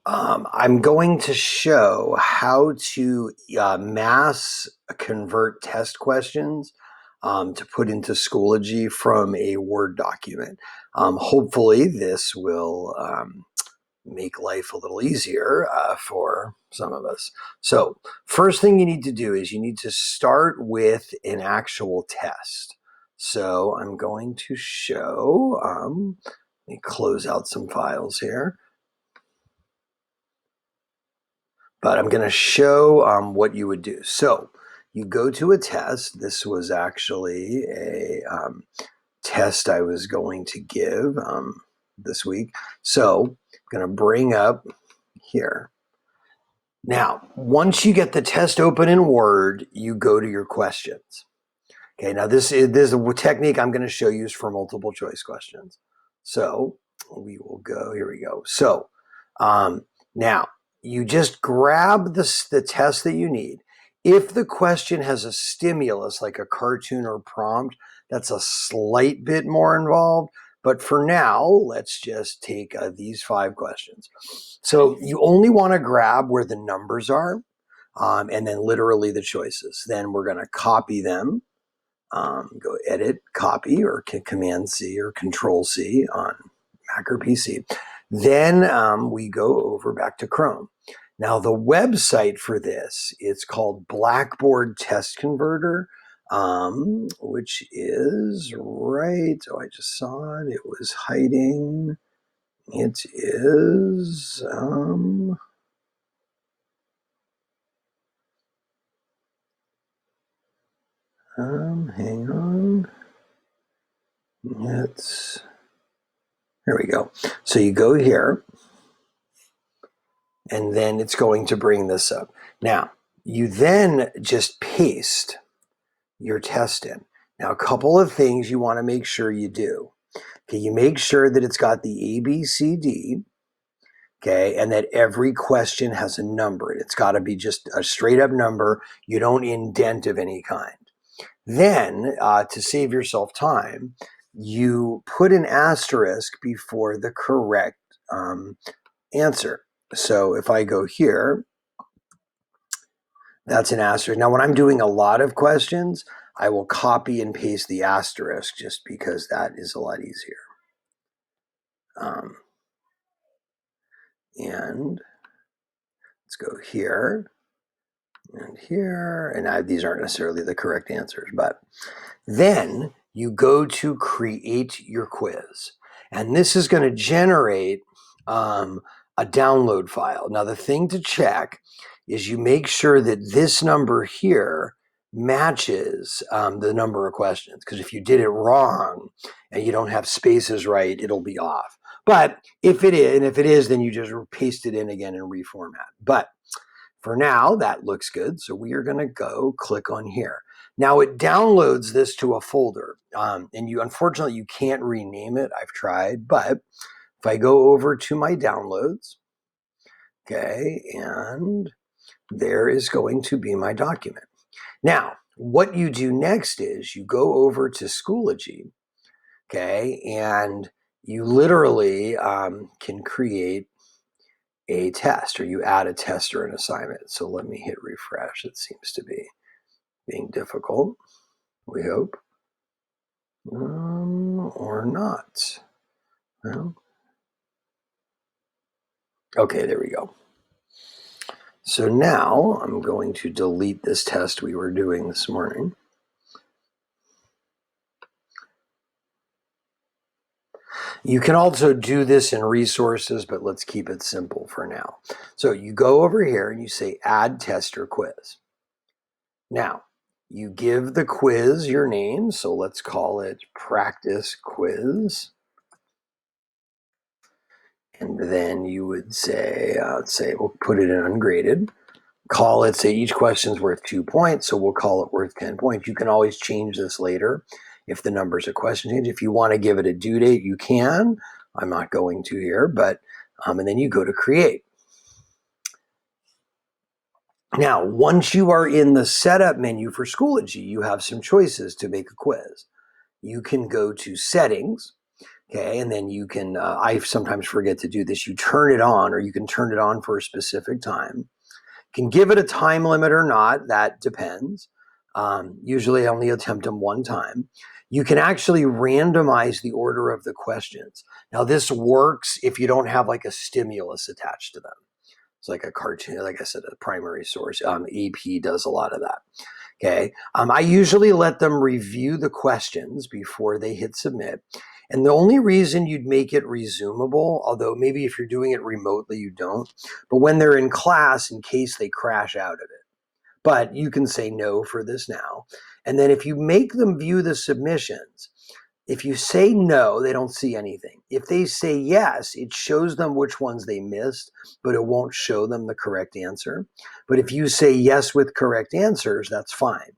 I'm going to show how to mass convert test questions to put into Schoology from a Word document. Hopefully this will make life a little easier for some of us. So first thing you need to do is you need to start with an actual test. So I'm going to show, let me close out some files here. But I'm going to show what you would do. So you go to a test. This was actually a test I was going to give this week. So I'm going to bring up here. Now, once you get the test open in Word, you go to your questions. Okay, now this is a technique I'm going to show you is for multiple choice questions. So we will go, here we go. So now you just grab the test that you need. If the question has a stimulus like a cartoon or prompt, that's a slight bit more involved. But for now, let's just take these 5 questions. So you only want to grab where the numbers are and then literally the choices. Then we're going to copy them. Go edit, copy, or Command C or Control C on Mac or PC. Then we go over back to Chrome. Now the website for this, it's called Blackboard Test Converter, which is right, oh, I just saw it, it was hiding. It is, hang on. Here we go. So you go here, and then it's going to bring this up. Now, you then just paste your test in. Now, a couple of things you want to make sure you do. Okay, you make sure that it's got the A, B, C, D, okay, and that every question has a number. It's got to be just a straight up number. You don't indent of any kind. Then, to save yourself time, you put an asterisk before the correct answer. So if I go here, that's an asterisk. Now, when I'm doing a lot of questions, I will copy and paste the asterisk just because that is a lot easier. And let's go here and here. And these aren't necessarily the correct answers, but then you go to create your quiz. And this is going to generate a download file. Now, the thing to check is you make sure that this number here matches the number of questions. Because if you did it wrong and you don't have spaces right, it'll be off. But if it is, and if it is, then you just paste it in again and reformat. But for now, that looks good. So we are going to go click on here. Now it downloads this to a folder, and unfortunately you can't rename it. I've tried, but if I go over to my downloads, okay, and there is going to be my document. Now, what you do next is you go over to Schoology, okay, and you literally can create a test, or you add a test or an assignment. So let me hit refresh. It seems to be being difficult, we hope, or not. Well, okay, there we go. So now I'm going to delete this test we were doing this morning. You can also do this in resources, but let's keep it simple for now. So you go over here and you say add test or quiz. Now, you give the quiz your name, so let's call it practice quiz. And then you would say, let's say we'll put it in ungraded. Call it, say each question's worth 2 points, so we'll call it worth 10 points. You can always change this later if the numbers of question change. If you want to give it a due date, you can. I'm not going to here, but, and then you go to create. Now, once you are in the setup menu for Schoology, you have some choices to make a quiz. You can go to settings, Okay, and then you can, I sometimes forget to do this, you turn it on, or you can turn it on for a specific time. You can give it a time limit or not, that depends. Usually I only attempt them one time. You can actually randomize the order of the questions. Now this works if you don't have like a stimulus attached to them. It's like a cartoon, like I said, a primary source. AP does a lot of that. Okay. I usually let them review the questions before they hit submit. And the only reason you'd make it resumable, although maybe if you're doing it remotely, you don't, but when they're in class, in case they crash out of it. But you can say no for this now. And then if you make them view the submissions, if you say no, they don't see anything. If they say yes, it shows them which ones they missed, but it won't show them the correct answer. But if you say yes with correct answers, that's fine.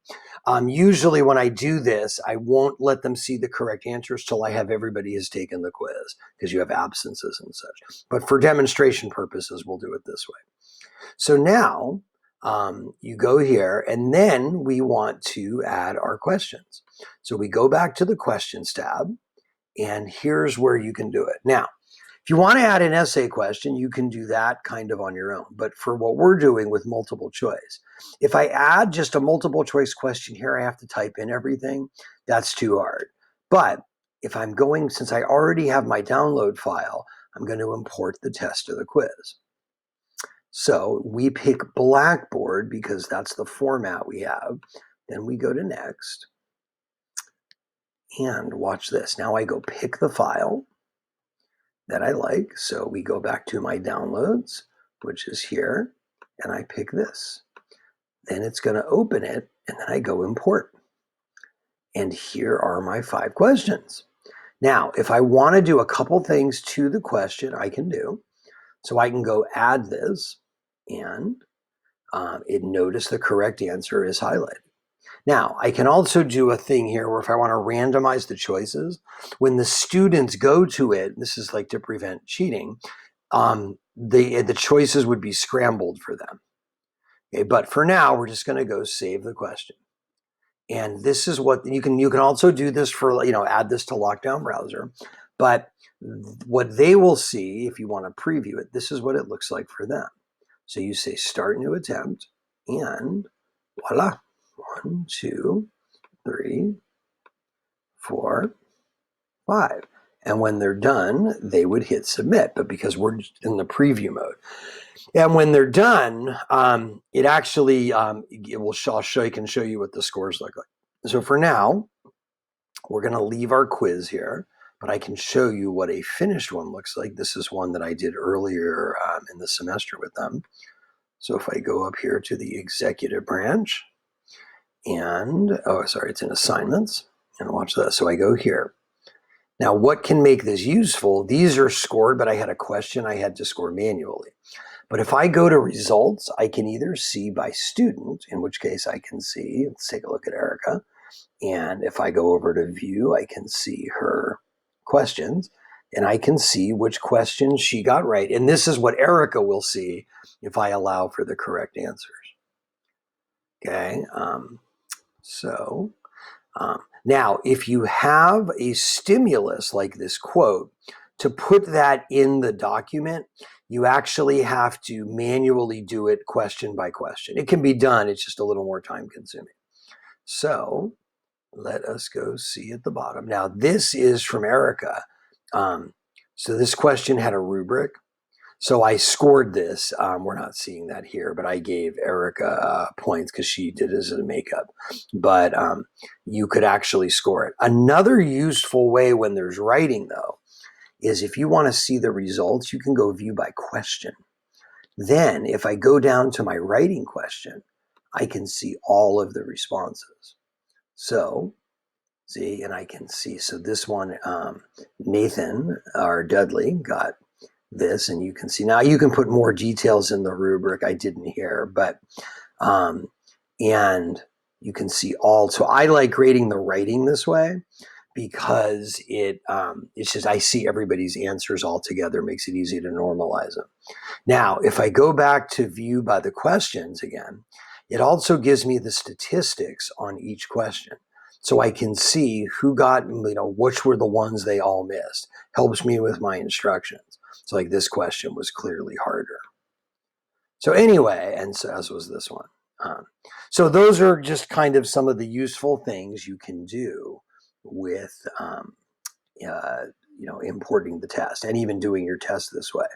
Usually when I do this, I won't let them see the correct answers till I have everybody has taken the quiz, because you have absences and such. But for demonstration purposes, we'll do it this way. So now you go here, and then we want to add our questions. So we go back to the questions tab, and here's where you can do it. Now, if you want to add an essay question, you can do that kind of on your own. But for what we're doing with multiple choice, if I add just a multiple choice question here, I have to type in everything. That's too hard. But if I'm going, since I already have my download file, I'm going to import the test of the quiz. So we pick Blackboard because that's the format we have. Then we go to next. And watch this. Now I go pick the file that I like. So we go back to my downloads, which is here, and I pick this. Then it's going to open it, and then I go import. And here are my 5 questions. Now, if I want to do a couple things to the question, I can do. So I can go add this, and it notice the correct answer is highlighted. Now, I can also do a thing here where if I want to randomize the choices, when the students go to it, this is like to prevent cheating, the choices would be scrambled for them. Okay, but for now, we're just going to go save the question. And this is what you can also do this for, add this to Lockdown Browser. But what they will see, if you want to preview it, this is what it looks like for them. So you say start new attempt, and voila. 1, 2, 3, 4, 5. And when they're done, they would hit submit, but because we're in the preview mode. And when they're done, it actually, it will can show you what the scores look like. So for now, we're going to leave our quiz here, but I can show you what a finished one looks like. This is one that I did earlier in the semester with them. So if I go up here to the executive branch, and, it's in assignments, and watch this. So I go here. Now, what can make this useful? These are scored, but I had a question I had to score manually. But if I go to results, I can either see by student, in which case I can see, let's take a look at Erica. And if I go over to view, I can see her questions, and I can see which questions she got right. And this is what Erica will see if I allow for the correct answers. Okay. Now, if you have a stimulus like this quote, to put that in the document, you actually have to manually do it question by question. It can be done, it's just a little more time consuming. So let us go see at the bottom. Now, this is from Erica. So this question had a rubric. So I scored this. We're not seeing that here, but I gave Erica points because she did it as a makeup. But you could actually score it. Another useful way when there's writing, though, is if you want to see the results, you can go view by question. Then if I go down to my writing question, I can see all of the responses. So, see, and I can see. So this one, Nathan or Dudley got this, and you can see now you can put more details in the rubric. I didn't here, but and you can see all. So I like grading the writing this way because it's just I see everybody's answers all together, makes it easy to normalize them. Now, if I go back to view by the questions again, it also gives me the statistics on each question. so I can see who got, which were the ones they all missed. Helps me with my instructions. So like this question was clearly harder. So anyway, and so as was this one. So those are just kind of some of the useful things you can do with, importing the test and even doing your test this way.